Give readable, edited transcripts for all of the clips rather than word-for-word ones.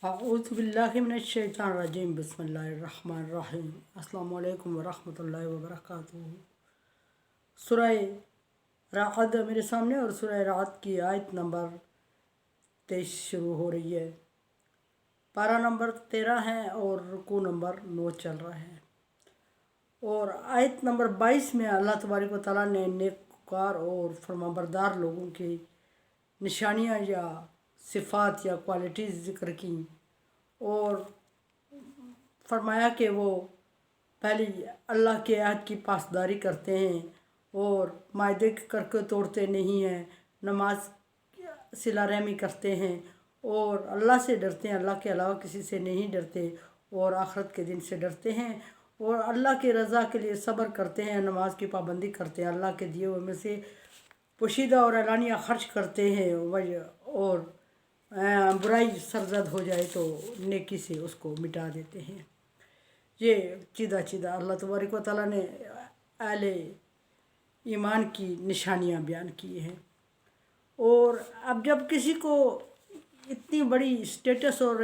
اعوذ باللہ من الشیطان الرجیم بسم اللہ الرحمن الرحیم السلام علیکم ورحمۃ اللہ وبرکاتہ۔ سورہ رعد میرے سامنے اور سورہ رعد کی آیت نمبر 23 شروع ہو رہی ہے۔ پارہ نمبر 13 ہے اور رکوع نمبر 9 چل رہا ہے، اور آیت نمبر 22 میں اللہ تبارک و تعالیٰ نے نیکوکار اور فرمانبردار لوگوں کی نشانیاں یا صفات یا کوالٹیز ذکر کی، اور فرمایا کہ وہ پہلی اللہ کے عہد کی پاسداری کرتے ہیں اور معاہدے کر کے توڑتے نہیں ہیں، نماز صلہ رحمی کرتے ہیں اور اللہ سے ڈرتے ہیں، اللہ کے علاوہ کسی سے نہیں ڈرتے، اور آخرت کے دن سے ڈرتے ہیں، اور اللہ کی رضا کے لیے صبر کرتے ہیں، نماز کی پابندی کرتے ہیں، اللہ کے دیے ہوئے میں سے پوشیدہ اور اعلانیہ خرچ کرتے ہیں، اور برائی سرزد ہو جائے تو نیکی سے اس کو مٹا دیتے ہیں۔ یہ چیدہ اللہ تبارک و تعالیٰ نے اہل ایمان کی نشانیاں بیان کی ہیں۔ اور اب جب کسی کو اتنی بڑی اسٹیٹس اور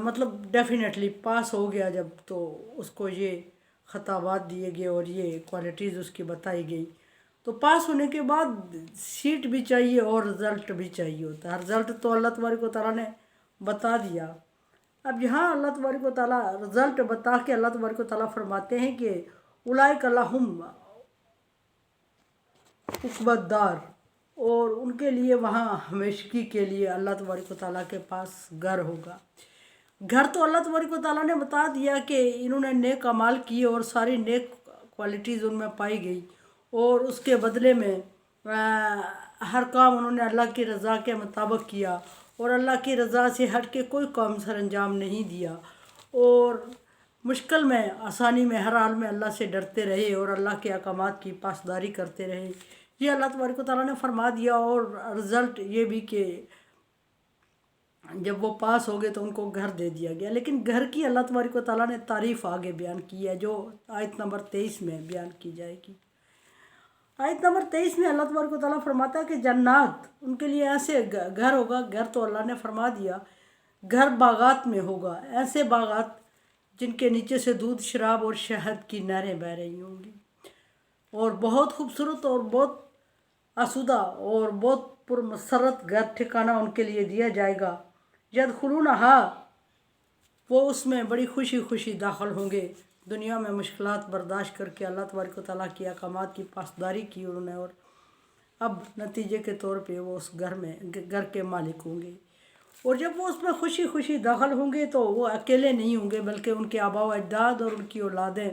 مطلب ڈیفینیٹلی پاس ہو گیا جب، تو اس کو یہ خطابات دیے گئے اور یہ کوالٹیز اس کی بتائی گئی، تو پاس ہونے کے بعد سیٹ بھی چاہیے اور رزلٹ بھی چاہیے ہوتا ہے۔ رزلٹ تو اللہ تبارک و تعالیٰ نے بتا دیا۔ اب یہاں اللہ تبارک و تعالیٰ رزلٹ بتا کے اللہ تبارک و تعالیٰ فرماتے ہیں کہ اولئک لہم عقبی الدار، اور ان کے لیے وہاں ہمیشگی کے لیے اللہ تبارک و تعالیٰ کے پاس گھر ہوگا۔ گھر تو اللہ تبارک و تعالیٰ نے بتا دیا کہ انہوں نے نیک اعمال کیے اور ساری نیک کوالٹیز ان میں پائی گئی، اور اس کے بدلے میں ہر کام انہوں نے اللہ کی رضا کے مطابق کیا، اور اللہ کی رضا سے ہٹ کے کوئی کام سر انجام نہیں دیا، اور مشکل میں آسانی میں ہر حال میں اللہ سے ڈرتے رہے اور اللہ کے احکامات کی پاسداری کرتے رہے۔ یہ اللہ تبارک و تعالیٰ نے فرما دیا، اور رزلٹ یہ بھی کہ جب وہ پاس ہو گئے تو ان کو گھر دے دیا گیا۔ لیکن گھر کی اللہ تبارک و تعالیٰ نے تعریف آگے بیان کی ہے، جو آیت نمبر 23 میں بیان کی جائے گی۔ آیت نمبر 23 میں اللہ تبارک و تعالیٰ فرماتا ہے کہ جنات، ان کے لیے ایسے گھر ہوگا۔ گھر تو اللہ نے فرما دیا، گھر باغات میں ہوگا، ایسے باغات جن کے نیچے سے دودھ، شراب اور شہد کی نہریں بہہ رہی ہوں گی، اور بہت خوبصورت اور بہت آسودہ اور بہت پرمسرت گھر ٹھکانہ ان کے لیے دیا جائے گا۔ یدخلونہا، وہ اس میں بڑی خوشی خوشی داخل ہوں گے۔ دنیا میں مشکلات برداشت کر کے اللہ تبارک و تعالیٰ کی احکامات کی پاسداری کی انہوں نے، اور اب نتیجے کے طور پہ وہ اس گھر کے مالک ہوں گے۔ اور جب وہ اس میں خوشی خوشی داخل ہوں گے تو وہ اکیلے نہیں ہوں گے، بلکہ ان کے آباء و اجداد اور ان کی اولادیں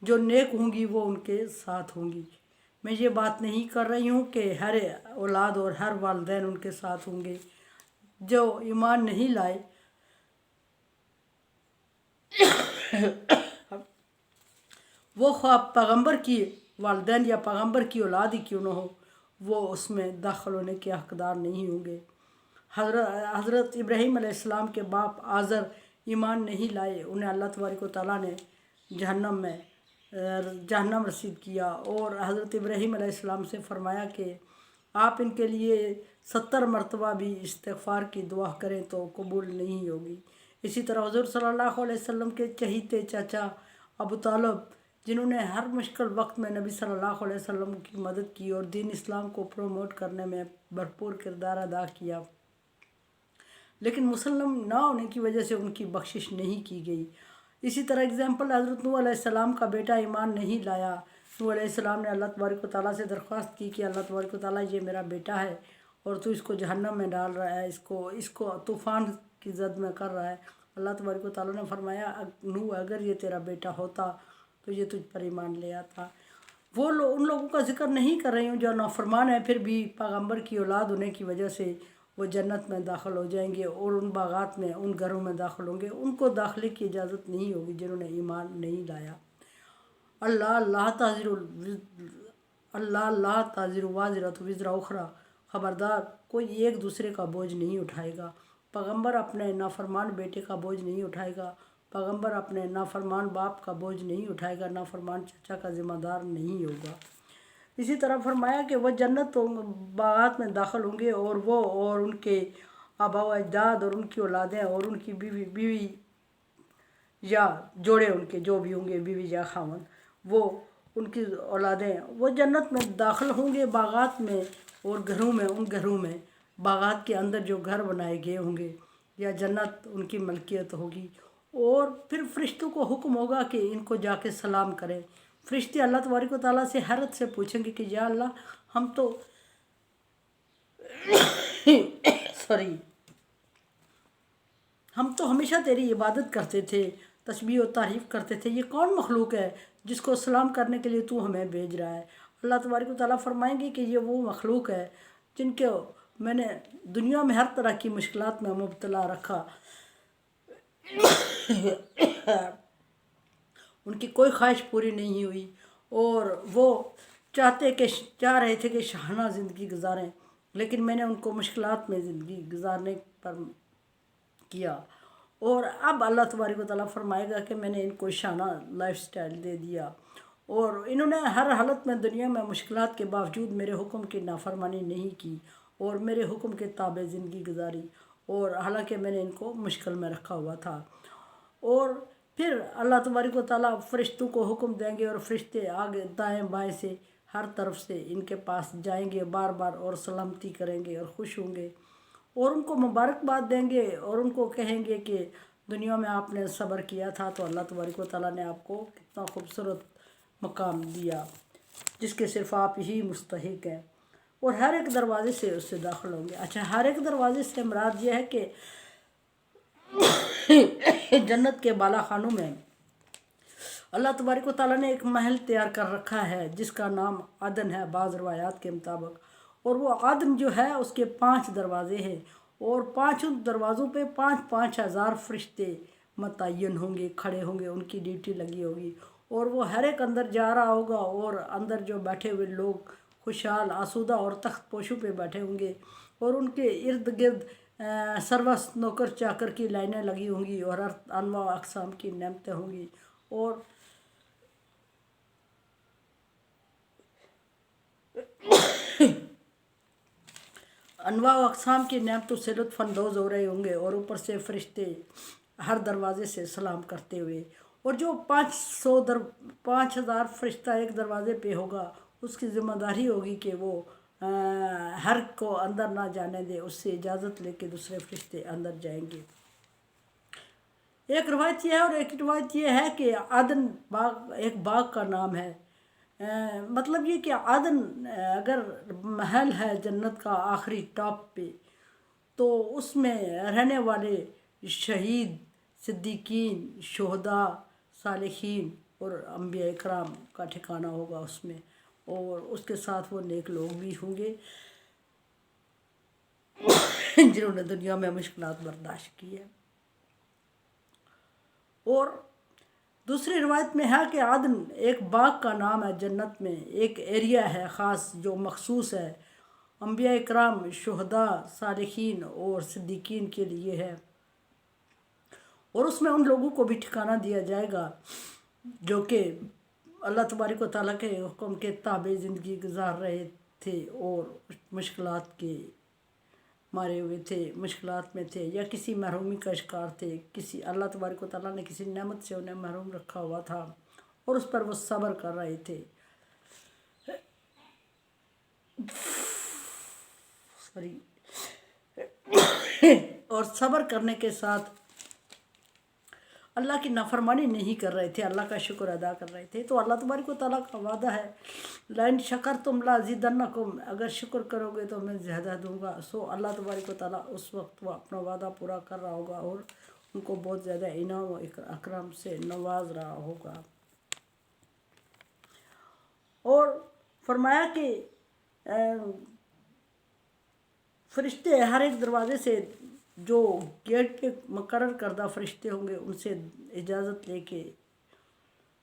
جو نیک ہوں گی وہ ان کے ساتھ ہوں گی۔ میں یہ بات نہیں کر رہی ہوں کہ ہر اولاد اور ہر والدین ان کے ساتھ ہوں گے۔ جو ایمان نہیں لائے وہ خواہ پیغمبر کی والدین یا پیغمبر کی اولاد ہی کیوں نہ ہو، وہ اس میں داخل ہونے کے حقدار نہیں ہوں گے۔ حضرت ابراہیم علیہ السلام کے باپ آزر ایمان نہیں لائے، انہیں اللہ تبارک و تعالیٰ نے جہنم رسید کیا، اور حضرت ابراہیم علیہ السلام سے فرمایا کہ آپ ان کے لیے 70 مرتبہ بھی استغفار کی دعا کریں تو قبول نہیں ہوگی۔ اسی طرح حضور صلی اللہ علیہ وسلم کے چہیتے چاچا ابو طالب، جنہوں نے ہر مشکل وقت میں نبی صلی اللہ علیہ وسلم کی مدد کی اور دین اسلام کو پروموٹ کرنے میں بھرپور کردار ادا کیا، لیکن مسلم نہ ہونے کی وجہ سے ان کی بخشش نہیں کی گئی۔ اسی طرح اگزامپل حضرت نوح علیہ السلام کا بیٹا ایمان نہیں لایا۔ نوح علیہ السلام نے اللہ تبارک و تعالیٰ سے درخواست کی کہ اللہ تبارک و تعالیٰ یہ میرا بیٹا ہے اور تو اس کو جہنم میں ڈال رہا ہے، اس کو طوفان کی زد میں کر رہا ہے۔ اللہ تبارک و تعالیٰ نے فرمایا نوح اگر یہ تیرا بیٹا ہوتا تو یہ تجھ پر ایمان لے آتا۔ وہ ان لوگوں کا ذکر نہیں کر رہی ہوں جو نافرمان ہیں، پھر بھی پیغمبر کی اولاد ہونے کی وجہ سے وہ جنت میں داخل ہو جائیں گے اور ان باغات میں، ان گھروں میں داخل ہوں گے۔ ان کو داخلے کی اجازت نہیں ہوگی جنہوں نے ایمان نہیں لایا۔ اللہ لا تزر وازرۃ وزر اخری، خبردار کوئی ایک دوسرے کا بوجھ نہیں اٹھائے گا۔ پیغمبر اپنے نافرمان بیٹے کا بوجھ نہیں اٹھائے گا، پیغمبر اپنے نافرمان باپ کا بوجھ نہیں اٹھائے گا، نافرمان چچا کا ذمہ دار نہیں ہوگا۔ اسی طرح فرمایا کہ وہ جنت باغات میں داخل ہوں گے، اور وہ اور ان کے आबा व अजदाद और उनकी औलादें और उनकी बीवी या जोड़े उनके जो भी होंगे, बीवी या खावन, वो उनकी औलादें, वो जन्नत में दाखिल होंगे बागात में और घरों में, उन घरों में बागात के अंदर जो घर बनाए गए होंगे या जन्नत उनकी मलकियत होगी। और फिर फरिश्तों को हुक्म होगा कि इनको जाके सलाम करें। फरिश्ते अल्लाह तबारक व तआला से हैरत से पूछेंगे कि या अल्लाह, हम तो सॉरी हम तो हमेशा तेरी इबादत करते थे, तस्बीह और तारीफ़ करते थे, ये कौन मखलूक है जिसको सलाम करने के लिए तू हमें भेज रहा है। अल्लाह तबारक व तआला फरमाएंगे कि ये वो मखलूक है जिनको मैंने दुनिया में हर तरह की मुश्किलात में मुब्तला रखा, उनकी कोई ख्वाहिश पूरी नहीं हुई और वो चाह रहे थे कि शाहाना ज़िंदगी गुजारें, लेकिन मैंने उनको मुश्किलात में ज़िंदगी गुजारने पर किया। और अब अल्लाह तबारक व तआला फरमाएगा कि मैंने इनको शाना लाइफस्टाइल दे दिया और इन्होंने हर हालत में दुनिया में मुश्किलात के बावजूद मेरे हुक्म की नाफरमानी नहीं की और मेरे हुक्म के ताबे ज़िंदगी गुजारी, और हालांकि मैंने इनको मुश्किल में रखा हुआ था। और फिर अल्लाह तबारक व तआला फरिश्तों को हुक्म देंगे और फरिश्ते आगे दाएं बाएं से हर तरफ से इनके पास जाएंगे बार बार और सलामती करेंगे और खुश होंगे और उनको मुबारकबाद देंगे और उनको कहेंगे कि दुनिया में आपने सब्र किया था तो अल्लाह तबारक व तआला ने आपको कितना खूबसूरत मकाम दिया जिसके सिर्फ आप ही मुस्तहिक हैं। और हर एक दरवाज़े से उससे दाखिल होंगे। अच्छा, हर एक दरवाज़े से मुराद ये है कि जन्नत के बाला खानों में अल्लाह तबारक व तआला ने एक महल तैयार कर रखा है जिसका नाम आदन है बाज़ रवायात के मुताबिक। और वो आदन जो है उसके 5 दरवाज़े हैं और 5 दरवाज़ों पे 5,000 फरिश्ते मुतय्यन होंगे, खड़े होंगे, उनकी ड्यूटी लगी होगी और वो हर एक अंदर जा रहा होगा और अंदर जो बैठे हुए लोग खुशहाल आसूदा और तख्त पोशों पे बैठे होंगे और उनके इर्द गिर्द सर्वस नौकर चाकर की लाइनें लगी होंगी और हर अनवा अक़साम की नेमतें होंगी। और अनवा व अक़साम की नेमतों से लुत्फ़अंदोज़ हो रहे होंगे और ऊपर से फरिश्ते हर दरवाज़े से सलाम करते हुए। और जो 5,000 फरिश्ता एक दरवाज़े पे होगा उसकी ज़िम्मेदारी होगी कि वो हर को अंदर ना जाने दे, उससे इजाज़त लेके दूसरे फरिश्ते अंदर जाएंगे। एक रवायत यह है और एक रवायत यह है कि आदन बाग एक बाग का नाम है। मतलब ये कि आदन अगर महल है जन्नत का आखिरी टॉप पे, तो उसमें रहने वाले शहीद, सिद्दीकीन, शुहदा, सालिहीन और अम्बिया इकराम का ठिकाना होगा उसमें, और उसके साथ वो नेक लोग भी होंगे जिन्होंने दुनिया में मुश्किलात बर्दाश्त की है। और दूसरी रवायत में है कि आदन एक बाग का नाम है जन्नत में, एक एरिया है ख़ास जो मखसूस है अम्बिया इकराम, शुहदा, सालिहीन और सिद्दीकीन के लिए है। और उसमें उन लोगों को भी ठिकाना दिया जाएगा जो कि अल्लाह तबारक व तआला के हुक्म के ताबे ज़िंदगी गुजार रहे थे और मुश्किलात के मारे हुए थे, मुश्किलात में थे या किसी महरूमी का शिकार थे, किसी अल्लाह तबारक व तआला ने किसी नेमत से उन्हें महरूम रखा हुआ था और उस पर वो सब्र कर रहे थे। सॉरी और सब्र करने के साथ अल्लाह की नाफरमानी नहीं कर रहे थे, अल्लाह का शुक्र अदा कर रहे थे। तो अल्लाह तबारक व तआला का वादा है, लाइन शकरतुम लाज़िदन्नकुम, अगर शुक्र करोगे तो मैं ज़्यादा दूंगा। सो अल्लाह तबारक व तआला उस वक्त वो अपना वादा पूरा कर रहा होगा और उनको बहुत ज़्यादा इनाम व अकरम से नवाज रहा होगा। और फरमाया कि फरिश्ते हर एक दरवाज़े से जो गेट के मुकर्रर करदा फरिश्ते होंगे उनसे इजाज़त लेके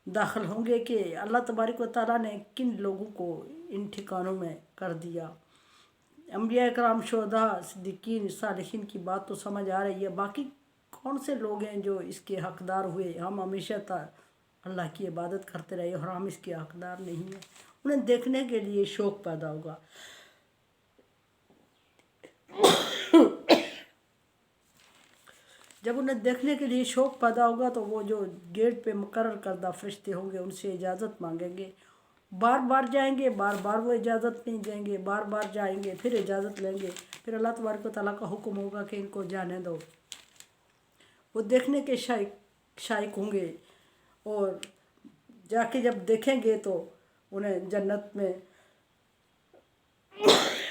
दाखिल होंगे कि अल्लाह तबारक व तआला ने किन लोगों को इन ठिकानों में कर दिया। अम्बिया इकराम, शुहदा, सिद्दीकीन, सालिहीन की बात तो समझ आ रही है। बाकी कौन से लोग हैं जो इसके हकदार हुए? हम हमेशा अल्लाह की इबादत करते रहे और हम इसके हकदार नहीं हैं। उन्हें देखने के लिए शौक़ पैदा होगा। जब उन्हें देखने के लिए शौक़ पैदा होगा तो वो जो गेट पे मुकर्रर करदा फरिश्ते होंगे उनसे इजाज़त मांगेंगे, बार बार जाएंगे, बार बार वो इजाज़त नहीं देंगे, बार बार जाएंगे, फिर इजाज़त लेंगे, फिर अल्लाह तबारक व तआला का हुक्म होगा कि इनको जाने दो। वो देखने के शाइक होंगे और जाके जब देखेंगे तो उन्हें जन्नत में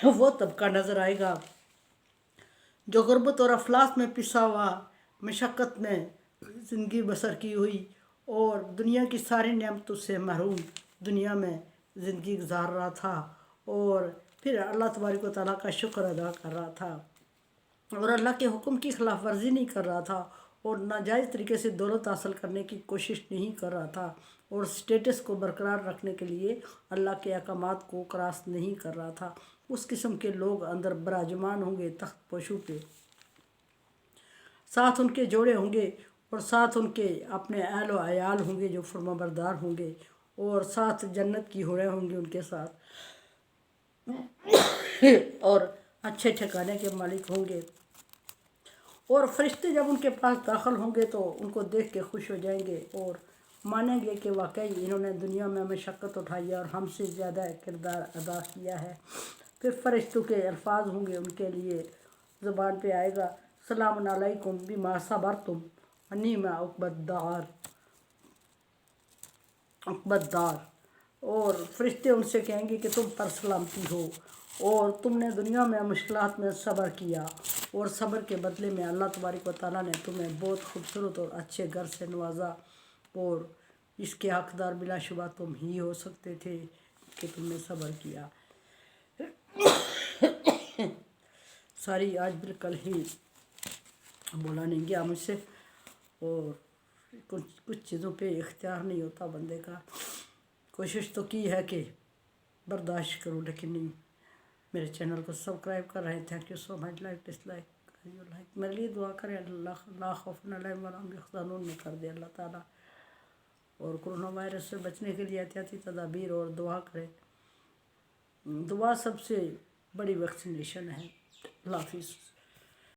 वो तबका नज़र आएगा जो गुर्बत और अफलास में पिसा हुआ, मशक्क़त में ज़िंदगी बसर की हुई और दुनिया की सारी नेमतों से महरूम दुनिया में ज़िंदगी गुजार रहा था और फिर अल्लाह तबारक व तआला का शुक्र अदा कर रहा था और अल्लाह के हुक्म की खिलाफ वर्जी नहीं कर रहा था और नाजायज़ तरीके से दौलत हासिल करने की कोशिश नहीं कर रहा था और स्टेटस को बरकरार रखने के लिए अल्लाह के अहकामात को क्रॉस नहीं कर रहा था। उस किस्म के लोग अंदर बराजमान होंगे तख्त पोशू पे, साथ उनके जोड़े होंगे और साथ उनके अपने अहल व अयाल होंगे जो फरमाबरदार होंगे और साथ जन्नत की हुरें होंगी उनके साथ और अच्छे ठिकाने के मालिक होंगे। और फरिश्ते जब उनके पास दाखिल होंगे तो उनको देख के खुश हो जाएंगे और मानेंगे कि वाकई इन्होंने दुनिया में मशक्क़त उठाई है और हमसे ज़्यादा किरदार अदा किया है। फिर फरिश्तों के अल्फाज होंगे उनके लिए ज़ुबान पे आएगा, सलाम अलैकुम बिमा सबरतुम अनीमा उक़बद्दार। और फरिश्ते उनसे कहेंगे कि तुम पर सलामती हो और तुमने दुनिया में मुश्किलात में सब्र किया और सब्र के बदले में अल्लाह तबारक व तआला ने तुम्हें बहुत खूबसूरत और अच्छे घर से नवाजा और इसके हक़दार बिलाशुबा तुम ही हो सकते थे कि तुमने सब्र किया। सारी आज बिल्कुल ही बोला नहीं गया मुझसे और कुछ चीज़ों पे इख्तियार नहीं होता बंदे का। कोशिश तो की है कि बर्दाश्त करूं लेकिन नहीं। मेरे चैनल को सब्सक्राइब कर रहे हैं, thank you so much. Like dislike like मेरे लिए दुआ करें, अल्लाह ला खौफुन अलैहिम वला हुम यहज़नून में कर दे अल्लाह ताला और कोरोना वायरस से बचने के लिए एहतियाती तदाबीर और दुआ करें। दुआ सबसे बड़ी वैक्सीनेशन है। अल्लाह हाफ़िज़।